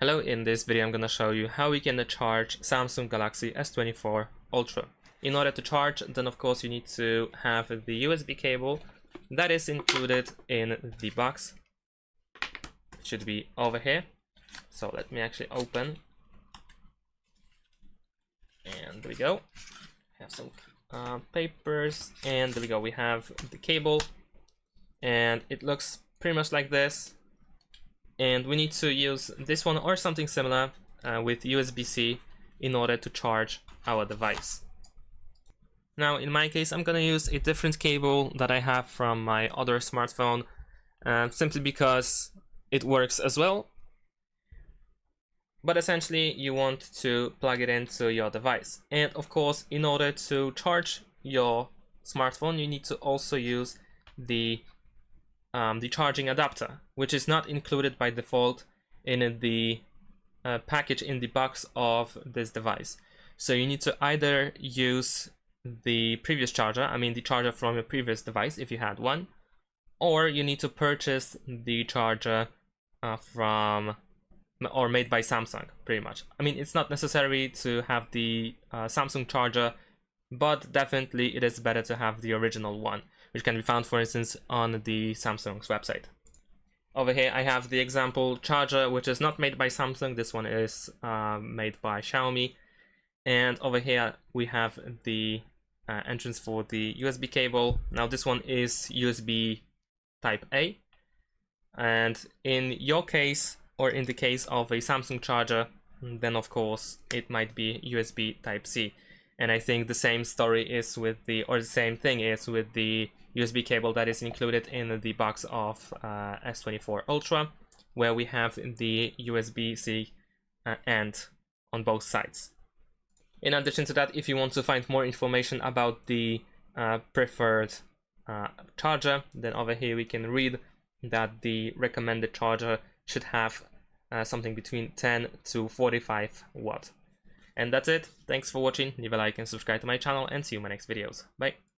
Hello, in this video I'm gonna show you how we can charge Samsung Galaxy S24 Ultra. In order to charge, then of course you need to have the USB cable that is included in the box. It should be over here. So let me actually open. And there we go. Have some papers, and there we go. We have the cable, and it looks pretty much like this. And we need to use this one or something similar with USB-C in order to charge our device. Now in my case I'm gonna use a different cable that I have from my other smartphone simply because it works as well. But essentially you want to plug it into your device, and of course in order to charge your smartphone you need to also use the charging adapter, which is not included by default in the package in the box of this device. So you need to either use the previous charger, I mean the charger from your previous device if you had one, or you need to purchase the charger from or made by Samsung, pretty much. I mean, it's not necessary to have the Samsung charger, but definitely it is better to have the original one, which can be found, for instance, on the Samsung's website. Over here I have the example charger, which is not made by Samsung. This one is made by Xiaomi. And over here we have the entrance for the USB cable. Now this one is USB type A, and in your case, or in the case of a Samsung charger, then of course it might be USB type C. And I think the same story is with the, or the same thing is with the USB cable that is included in the box of S24 Ultra, where we have the USB-C end on both sides. In addition to that, if you want to find more information about the preferred charger, then over here we can read that the recommended charger should have something between 10 to 45 watt. And that's it. Thanks for watching. Leave a like and subscribe to my channel, and see you in my next videos. Bye.